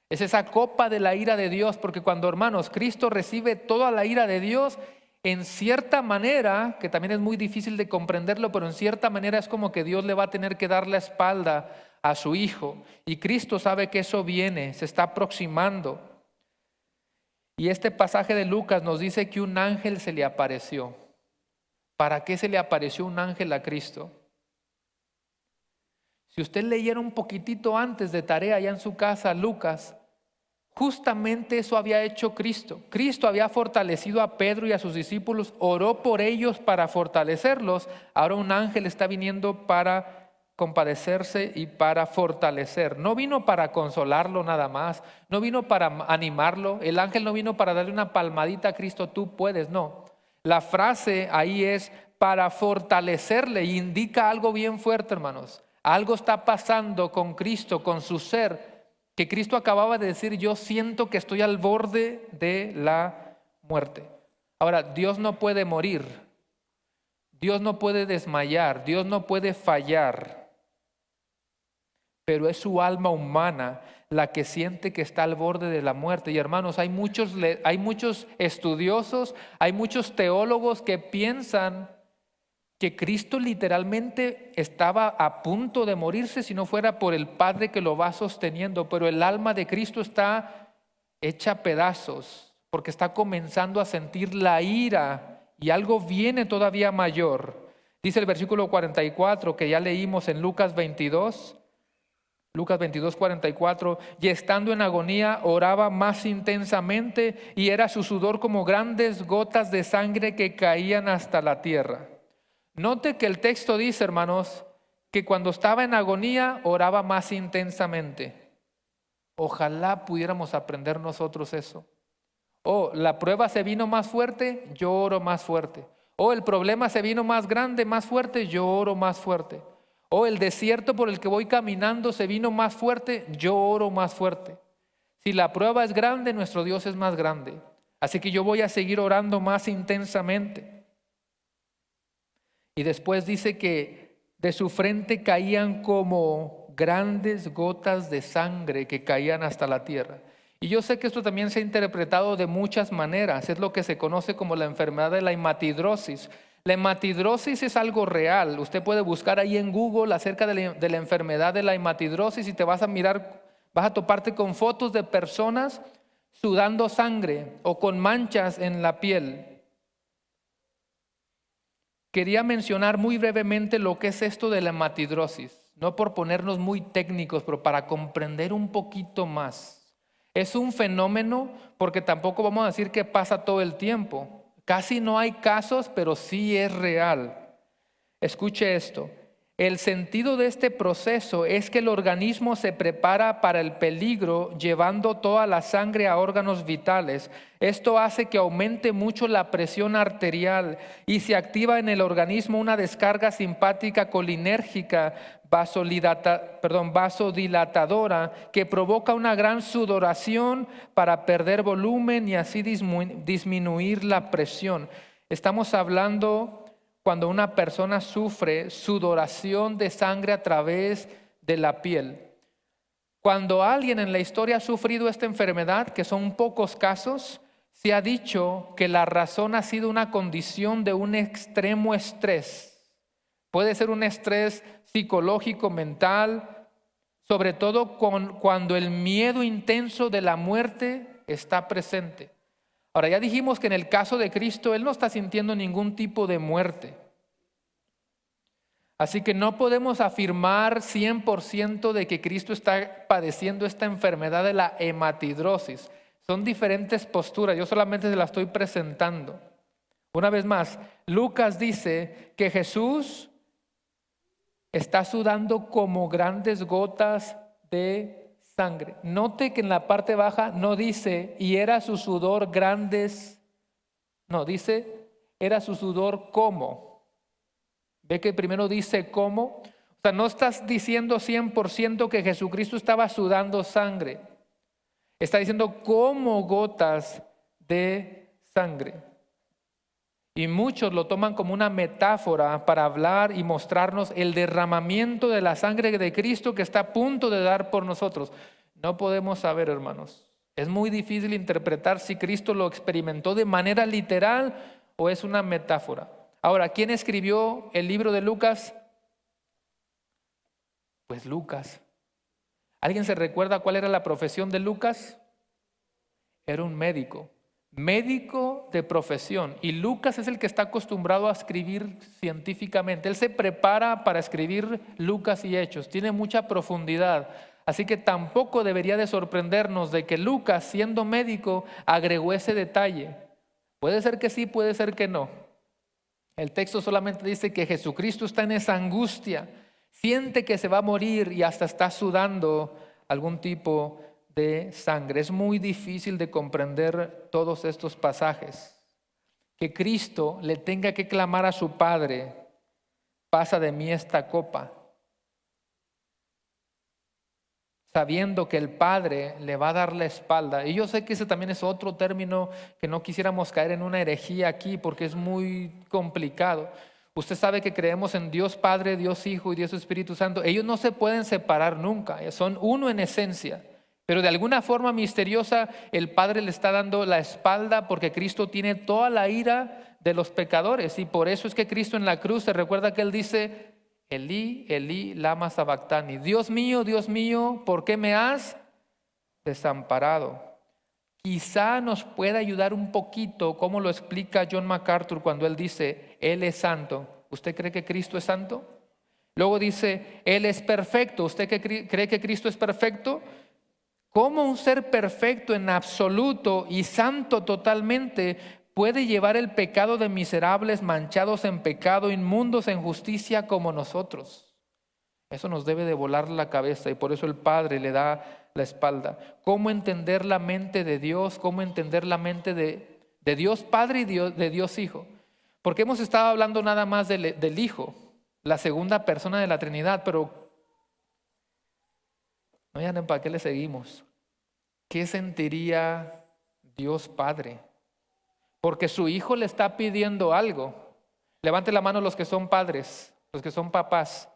Es esa copa de la ira de Dios, porque cuando, hermanos, Cristo recibe toda la ira de Dios, en cierta manera, que también es muy difícil de comprenderlo, pero en cierta manera es como que Dios le va a tener que dar la espalda a su Hijo. Y Cristo sabe que eso viene, se está aproximando. Y este pasaje de Lucas nos dice que un ángel se le apareció. ¿Para qué se le apareció un ángel a Cristo? Si usted leyera un poquitito antes de tarea allá en su casa, Lucas, justamente eso había hecho Cristo. Cristo había fortalecido a Pedro y a sus discípulos, oró por ellos para fortalecerlos. Ahora un ángel está viniendo para compadecerse y para fortalecer. No vino para consolarlo nada más, no vino para animarlo. El ángel no vino para darle una palmadita a Cristo, tú puedes, no. La frase ahí es para fortalecerle y indica algo bien fuerte, hermanos. Algo está pasando con Cristo, con su ser, que Cristo acababa de decir, yo siento que estoy al borde de la muerte. Ahora, Dios no puede morir, Dios no puede desmayar, Dios no puede fallar, pero es su alma humana la que siente que está al borde de la muerte. Y hermanos, hay muchos estudiosos, hay muchos teólogos que piensan que Cristo literalmente estaba a punto de morirse si no fuera por el Padre que lo va sosteniendo, pero el alma de Cristo está hecha a pedazos porque está comenzando a sentir la ira y algo viene todavía mayor. Dice el versículo 44 que ya leímos en Lucas 22, 44, y estando en agonía oraba más intensamente y era su sudor como grandes gotas de sangre que caían hasta la tierra. Note que el texto dice, hermanos, que cuando estaba en agonía oraba más intensamente. Ojalá pudiéramos aprender nosotros eso. La prueba se vino más fuerte, yo oro más fuerte. El problema se vino más grande, más fuerte, yo oro más fuerte. El desierto por el que voy caminando se vino más fuerte, yo oro más fuerte. Si la prueba es grande, nuestro Dios es más grande. Así que yo voy a seguir orando más intensamente. Y después dice que de su frente caían como grandes gotas de sangre que caían hasta la tierra. Y yo sé que esto también se ha interpretado de muchas maneras. Es lo que se conoce como la enfermedad de la hematidrosis. La hematidrosis es algo real. Usted puede buscar ahí en Google acerca de la enfermedad de la hematidrosis y te vas a toparte con fotos de personas sudando sangre o con manchas en la piel. Quería mencionar muy brevemente lo que es esto de la hematidrosis, no por ponernos muy técnicos, pero para comprender un poquito más. Es un fenómeno porque tampoco vamos a decir que pasa todo el tiempo. Casi no hay casos, pero sí es real. Escuche esto. El sentido de este proceso es que el organismo se prepara para el peligro llevando toda la sangre a órganos vitales. Esto hace que aumente mucho la presión arterial y se activa en el organismo una descarga simpática colinérgica vasodilatadora que provoca una gran sudoración para perder volumen y así disminuir la presión. Estamos hablando cuando una persona sufre sudoración de sangre a través de la piel. Cuando alguien en la historia ha sufrido esta enfermedad, que son pocos casos, se ha dicho que la razón ha sido una condición de un extremo estrés. Puede ser un estrés psicológico, mental, sobre todo cuando el miedo intenso de la muerte está presente. Ahora, ya dijimos que en el caso de Cristo, Él no está sintiendo ningún tipo de muerte. Así que no podemos afirmar 100% de que Cristo está padeciendo esta enfermedad de la hematidrosis. Son diferentes posturas, yo solamente se las estoy presentando. Una vez más, Lucas dice que Jesús está sudando como grandes gotas de sangre. Note que en la parte baja no dice, y era su sudor grandes, no, dice, era su sudor como. ¿Ve que primero dice cómo? O sea, no estás diciendo 100% que Jesucristo estaba sudando sangre. Está diciendo como gotas de sangre. Y muchos lo toman como una metáfora para hablar y mostrarnos el derramamiento de la sangre de Cristo que está a punto de dar por nosotros. No podemos saber, hermanos. Es muy difícil interpretar si Cristo lo experimentó de manera literal o es una metáfora. Ahora, ¿quién escribió el libro de Lucas? Pues Lucas. ¿Alguien se recuerda cuál era la profesión de Lucas? Era un médico de profesión. Y Lucas es el que está acostumbrado a escribir científicamente. Él se prepara para escribir Lucas y Hechos. Tiene mucha profundidad. Así que tampoco debería de sorprendernos de que Lucas, siendo médico, agregó ese detalle. Puede ser que sí, puede ser que no. El texto solamente dice que Jesucristo está en esa angustia. Siente que se va a morir y hasta está sudando algún tipo de sangre. Es muy difícil de comprender todos estos pasajes. Que Cristo le tenga que clamar a su Padre: pasa de mí esta copa, sabiendo que el Padre le va a dar la espalda. Y yo sé que ese también es otro término que no quisiéramos caer en una herejía aquí porque es muy complicado. Usted sabe que creemos en Dios Padre, Dios Hijo y Dios Espíritu Santo. Ellos no se pueden separar nunca, son uno en esencia. Pero de alguna forma misteriosa el Padre le está dando la espalda porque Cristo tiene toda la ira de los pecadores. Y por eso es que Cristo en la cruz, se recuerda que Él dice: Elí, Elí, lama sabactani. Dios mío, ¿por qué me has desamparado? Quizá nos pueda ayudar un poquito, como lo explica John MacArthur cuando él dice: Él es santo. ¿Usted cree que Cristo es santo? Luego dice: Él es perfecto. ¿Usted cree que Cristo es perfecto? ¿Cómo un ser perfecto en absoluto y santo totalmente puede llevar el pecado de miserables manchados en pecado, inmundos en justicia como nosotros? Eso nos debe de volar la cabeza y por eso el Padre le da la espalda. ¿Cómo entender la mente de Dios? ¿Cómo entender la mente de Dios Padre y de Dios Hijo? Porque hemos estado hablando nada más del Hijo, la segunda persona de la Trinidad, pero no, ya no, ¿para qué le seguimos? ¿Qué sentiría Dios Padre? Porque su Hijo le está pidiendo algo. Levante la mano los que son padres, los que son papás.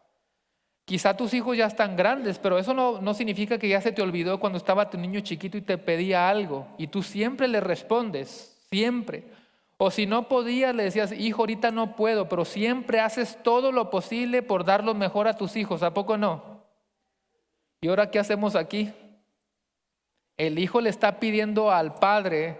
Quizá tus hijos ya están grandes, pero eso no significa que ya se te olvidó cuando estaba tu niño chiquito y te pedía algo. Y tú siempre le respondes, siempre. O si no podías, le decías: hijo, ahorita no puedo, pero siempre haces todo lo posible por dar lo mejor a tus hijos. ¿A poco no? ¿Y ahora qué hacemos aquí? El Hijo le está pidiendo al Padre: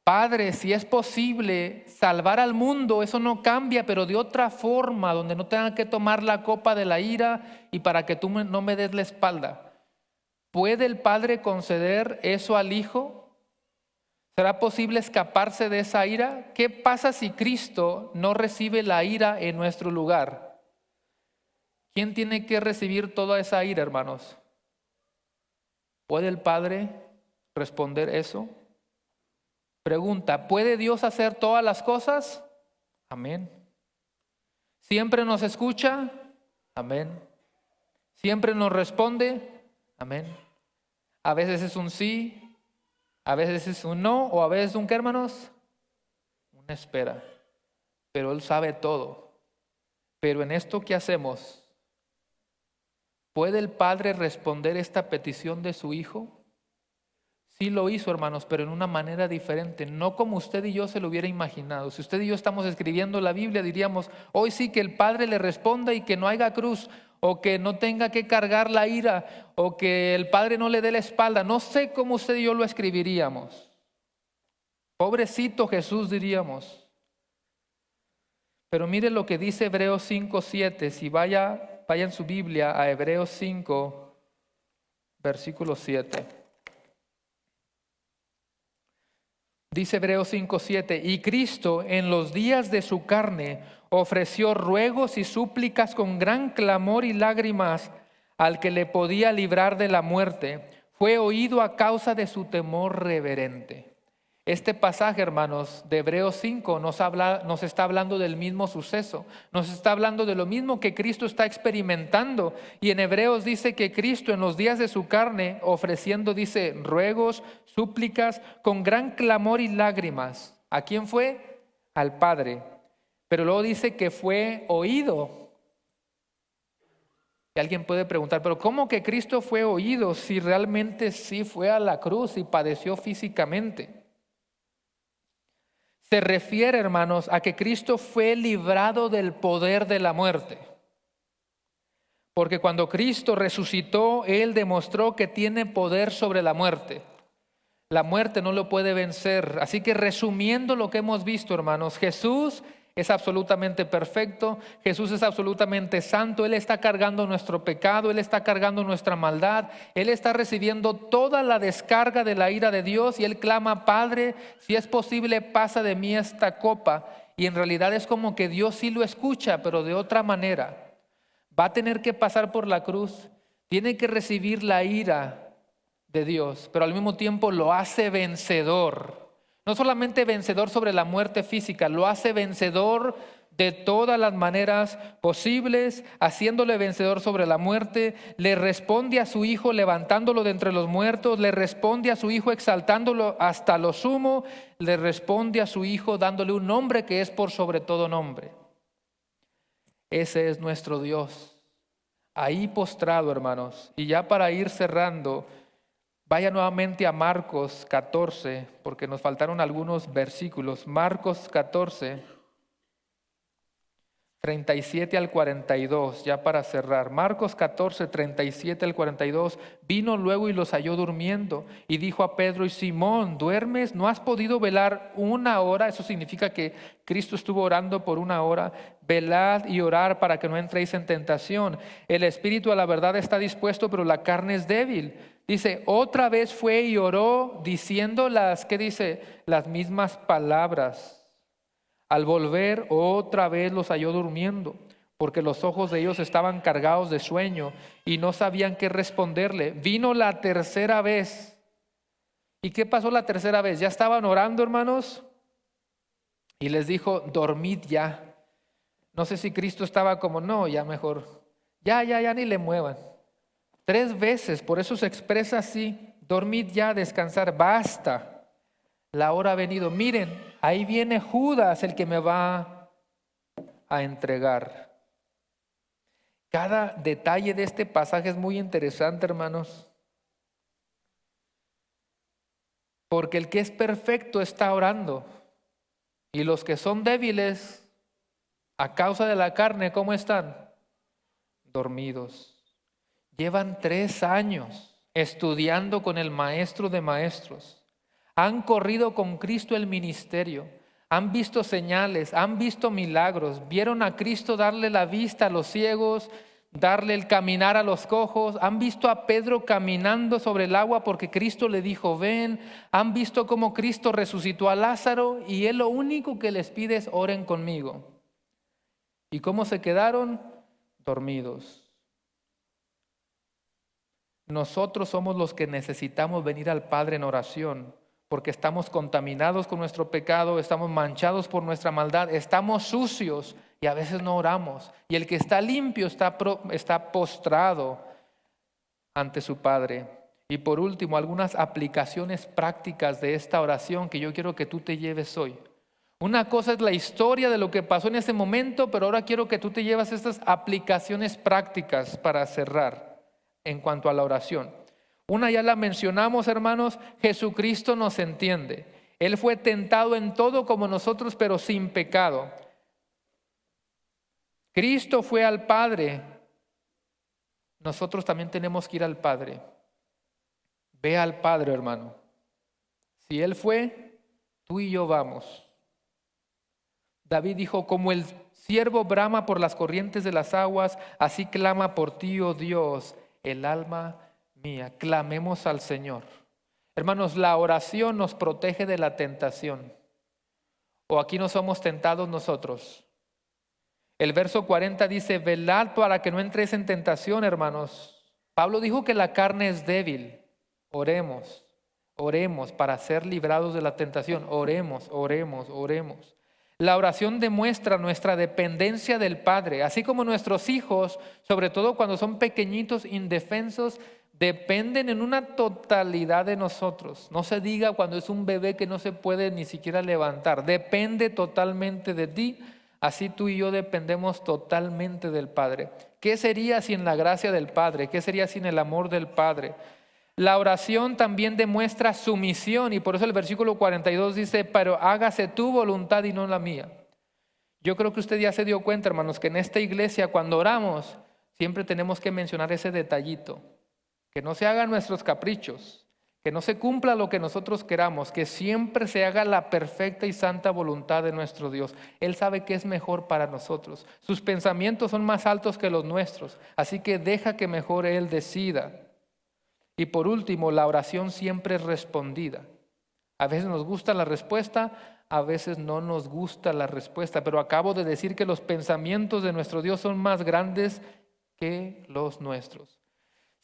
Padre, si es posible salvar al mundo, eso no cambia, pero de otra forma, donde no tenga que tomar la copa de la ira y para que tú no me des la espalda. ¿Puede el Padre conceder eso al Hijo? ¿Será posible escaparse de esa ira? ¿Qué pasa si Cristo no recibe la ira en nuestro lugar? ¿Quién tiene que recibir toda esa ira, hermanos? ¿Puede el Padre responder eso? Pregunta: ¿puede Dios hacer todas las cosas? Amén. ¿Siempre nos escucha? Amén. ¿Siempre nos responde? Amén. A veces es un sí, a veces es un no, o a veces un ¿qué, hermanos? Una espera. Pero Él sabe todo. Pero en esto que hacemos, ¿puede el Padre responder esta petición de su Hijo? Sí lo hizo, hermanos, pero en una manera diferente, no como usted y yo se lo hubiera imaginado. Si usted y yo estamos escribiendo la Biblia, diríamos: hoy sí, que el Padre le responda y que no haya cruz, o que no tenga que cargar la ira, o que el Padre no le dé la espalda. No sé cómo usted y yo lo escribiríamos. Pobrecito Jesús, diríamos. Pero mire lo que dice Hebreos 5:7. Si vaya en su Biblia a Hebreos 5, versículo 7. Dice Hebreos 5:7: y Cristo en los días de su carne ofreció ruegos y súplicas con gran clamor y lágrimas al que le podía librar de la muerte. Fue oído a causa de su temor reverente. Este pasaje, hermanos, de Hebreos 5 nos está hablando del mismo suceso. Nos está hablando de lo mismo que Cristo está experimentando. Y en Hebreos dice que Cristo en los días de su carne ofreciendo, dice, ruegos, súplicas, con gran clamor y lágrimas. ¿A quién fue? Al Padre. Pero luego dice que fue oído. Y alguien puede preguntar: ¿pero cómo que Cristo fue oído si realmente sí fue a la cruz y padeció físicamente? Se refiere, hermanos, a que Cristo fue librado del poder de la muerte. Porque cuando Cristo resucitó, Él demostró que tiene poder sobre la muerte. La muerte no lo puede vencer. Así que resumiendo lo que hemos visto, hermanos, Jesús es absolutamente perfecto, Jesús es absolutamente santo, Él está cargando nuestro pecado, Él está cargando nuestra maldad, Él está recibiendo toda la descarga de la ira de Dios y Él clama: Padre, si es posible, pasa de mí esta copa. Y en realidad es como que Dios sí lo escucha, pero de otra manera. Va a tener que pasar por la cruz, tiene que recibir la ira de Dios, pero al mismo tiempo lo hace vencedor. No solamente vencedor sobre la muerte física, lo hace vencedor de todas las maneras posibles, haciéndole vencedor sobre la muerte. Le responde a su Hijo levantándolo de entre los muertos, le responde a su Hijo exaltándolo hasta lo sumo, le responde a su Hijo dándole un nombre que es por sobre todo nombre. Ese es nuestro Dios. Ahí postrado, hermanos. Y ya para ir cerrando, vaya nuevamente a Marcos 14, porque nos faltaron algunos versículos. Marcos 14, 37 al 42, ya para cerrar. Marcos 14, 37 al 42. Vino luego y los halló durmiendo y dijo a Pedro y Simón: ¿duermes? ¿No has podido velar una hora? Eso significa que Cristo estuvo orando por una hora. Velad y orar para que no entréis en tentación. El espíritu a la verdad está dispuesto, pero la carne es débil. Dice, otra vez fue y oró diciendo ¿qué dice? Las mismas palabras. Al volver otra vez los halló durmiendo, porque los ojos de ellos estaban cargados de sueño y no sabían qué responderle. Vino la tercera vez. ¿Y qué pasó la tercera vez? Ya estaban orando, hermanos, y les dijo: dormid ya. No sé si Cristo estaba como: no, ya mejor, ya ni le muevan. 3 veces, por eso se expresa así: dormid ya, descansar, basta, la hora ha venido. Miren, ahí viene Judas, el que me va a entregar. Cada detalle de este pasaje es muy interesante, hermanos, porque el que es perfecto está orando y los que son débiles a causa de la carne, ¿cómo están? Dormidos. Llevan 3 años estudiando con el maestro de maestros. Han corrido con Cristo el ministerio. Han visto señales, han visto milagros. Vieron a Cristo darle la vista a los ciegos, darle el caminar a los cojos. Han visto a Pedro caminando sobre el agua porque Cristo le dijo: ven. Han visto cómo Cristo resucitó a Lázaro y Él lo único que les pide es: oren conmigo. ¿Y cómo se quedaron? Dormidos. Nosotros somos los que necesitamos venir al Padre en oración, porque estamos contaminados con nuestro pecado, estamos manchados por nuestra maldad, estamos sucios y a veces no oramos. Y el que está limpio está postrado ante su Padre. Y por último, algunas aplicaciones prácticas de esta oración que yo quiero que tú te lleves hoy. Una cosa es la historia de lo que pasó en ese momento, pero ahora quiero que tú te lleves estas aplicaciones prácticas para cerrar en cuanto a la oración. Una ya la mencionamos, hermanos: Jesucristo nos entiende. Él fue tentado en todo como nosotros, pero sin pecado. Cristo fue al Padre. Nosotros también tenemos que ir al Padre. Ve al Padre, hermano. Si Él fue, tú y yo vamos. David dijo: como el ciervo brama por las corrientes de las aguas, así clama por ti, oh Dios, el alma mía. Clamemos al Señor. Hermanos, la oración nos protege de la tentación. ¿O aquí no somos tentados nosotros? El verso 40 dice: velad para que no entréis en tentación, hermanos. Pablo dijo que la carne es débil. Oremos para ser librados de la tentación. Oremos. La oración demuestra nuestra dependencia del Padre, así como nuestros hijos, sobre todo cuando son pequeñitos, indefensos, dependen en una totalidad de nosotros. No se diga cuando es un bebé que no se puede ni siquiera levantar. Depende totalmente de ti. Así tú y yo dependemos totalmente del Padre. ¿Qué sería sin la gracia del Padre? ¿Qué sería sin el amor del Padre? La oración también demuestra sumisión y por eso el versículo 42 dice: pero hágase tu voluntad y no la mía. Yo creo que usted ya se dio cuenta, hermanos, que en esta iglesia cuando oramos siempre tenemos que mencionar ese detallito, que no se hagan nuestros caprichos, que no se cumpla lo que nosotros queramos, que siempre se haga la perfecta y santa voluntad de nuestro Dios. Él sabe qué es mejor para nosotros. Sus pensamientos son más altos que los nuestros, así que deja que mejor Él decida. Y por último, la oración siempre es respondida. A veces nos gusta la respuesta, a veces no nos gusta la respuesta, pero acabo de decir que los pensamientos de nuestro Dios son más grandes que los nuestros.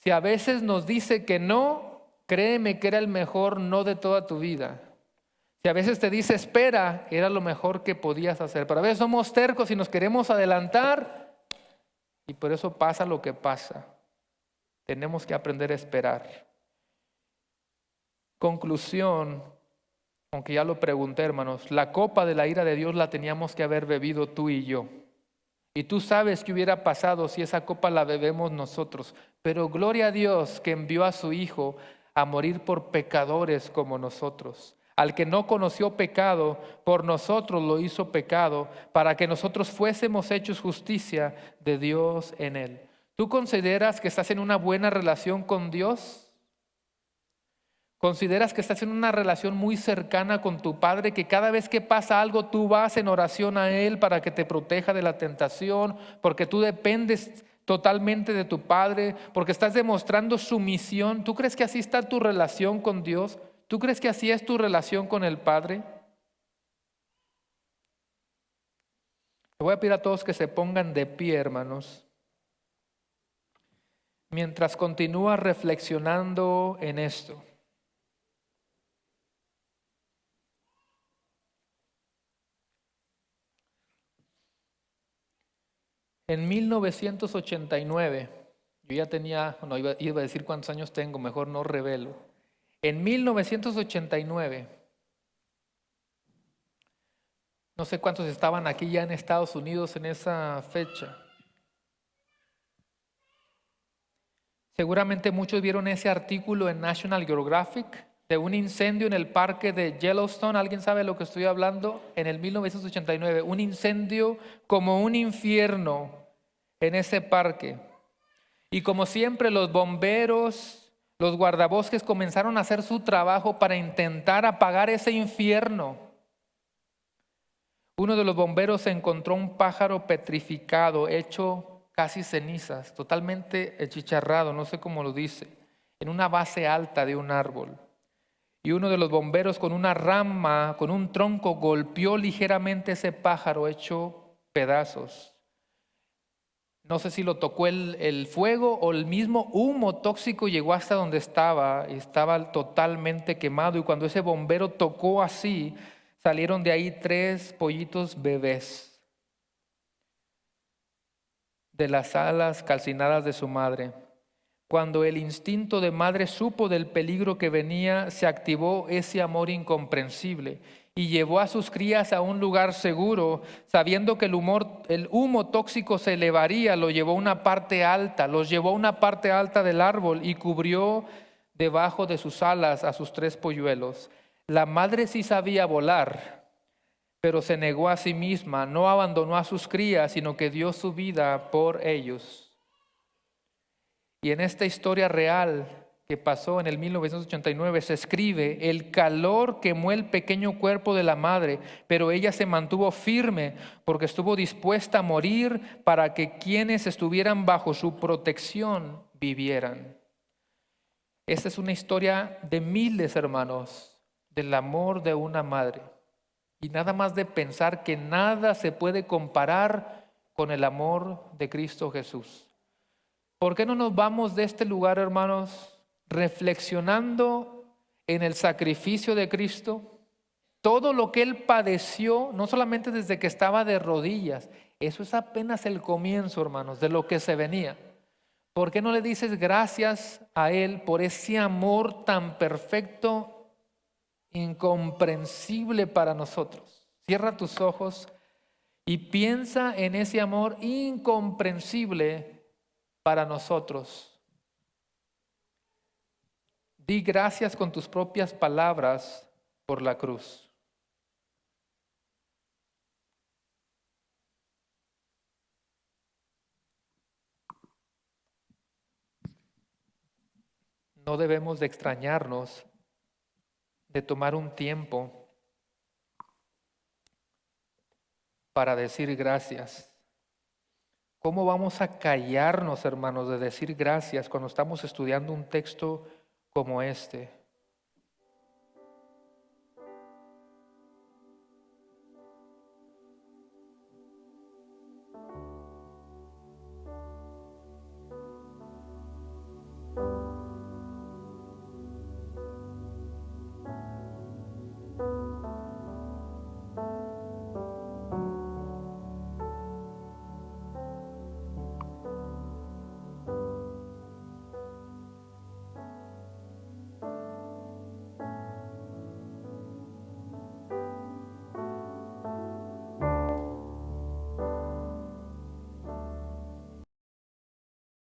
Si a veces nos dice que no, créeme que era el mejor no de toda tu vida. Si a veces te dice espera, era lo mejor que podías hacer. Pero a veces somos tercos y nos queremos adelantar y por eso pasa lo que pasa. Tenemos que aprender a esperar. Conclusión, aunque ya lo pregunté, hermanos, la copa de la ira de Dios la teníamos que haber bebido tú y yo. Y tú sabes qué hubiera pasado si esa copa la bebemos nosotros. Pero gloria a Dios que envió a su Hijo a morir por pecadores como nosotros. Al que no conoció pecado, por nosotros lo hizo pecado, para que nosotros fuésemos hechos justicia de Dios en él. ¿Tú consideras que estás en una buena relación con Dios? ¿Consideras que estás en una relación muy cercana con tu Padre, que cada vez que pasa algo tú vas en oración a Él para que te proteja de la tentación, porque tú dependes totalmente de tu Padre, porque estás demostrando sumisión? ¿Tú crees que así está tu relación con Dios? ¿Tú crees que así es tu relación con el Padre? Te voy a pedir a todos que se pongan de pie, hermanos, mientras continúas reflexionando en esto. En 1989, yo ya tenía, no iba a decir cuántos años tengo, mejor no revelo. En 1989, no sé cuántos estaban aquí ya en Estados Unidos en esa fecha. Seguramente muchos vieron ese artículo en National Geographic de un incendio en el parque de Yellowstone. ¿Alguien sabe de lo que estoy hablando? En el 1989, un incendio como un infierno en ese parque. Y como siempre, los bomberos, los guardabosques comenzaron a hacer su trabajo para intentar apagar ese infierno. Uno de los bomberos encontró un pájaro petrificado, hecho casi cenizas, totalmente achicharrado, no sé cómo lo dice, en una base alta de un árbol. Y uno de los bomberos con una rama, con un tronco, golpeó ligeramente ese pájaro hecho pedazos. No sé si lo tocó el fuego o el mismo humo tóxico llegó hasta donde estaba y estaba totalmente quemado. Y cuando ese bombero tocó así, salieron de ahí 3 pollitos bebés de las alas calcinadas de su madre. Cuando el instinto de madre supo del peligro que venía, se activó ese amor incomprensible y llevó a sus crías a un lugar seguro, sabiendo que el humo tóxico se elevaría. Lo llevó a una parte alta, los llevó a una parte alta del árbol y cubrió debajo de sus alas a sus 3 polluelos. La madre sí sabía volar, pero se negó a sí misma, no abandonó a sus crías, sino que dio su vida por ellos. Y en esta historia real que pasó en el 1989 se escribe: el calor quemó el pequeño cuerpo de la madre, pero ella se mantuvo firme porque estuvo dispuesta a morir para que quienes estuvieran bajo su protección vivieran. Esta es una historia de miles, hermanos, del amor de una madre. Y nada más de pensar que nada se puede comparar con el amor de Cristo Jesús. ¿Por qué no nos vamos de este lugar, hermanos, reflexionando en el sacrificio de Cristo? Todo lo que Él padeció, no solamente desde que estaba de rodillas, eso es apenas el comienzo, hermanos, de lo que se venía. ¿Por qué no le dices gracias a Él por ese amor tan perfecto, incomprensible para nosotros? Cierra tus ojos y piensa en ese amor incomprensible para nosotros. Di gracias con tus propias palabras por la cruz. no debemos de extrañarnos de tomar un tiempo para decir gracias. ¿Cómo vamos a callarnos, hermanos, de decir gracias cuando estamos estudiando un texto como este?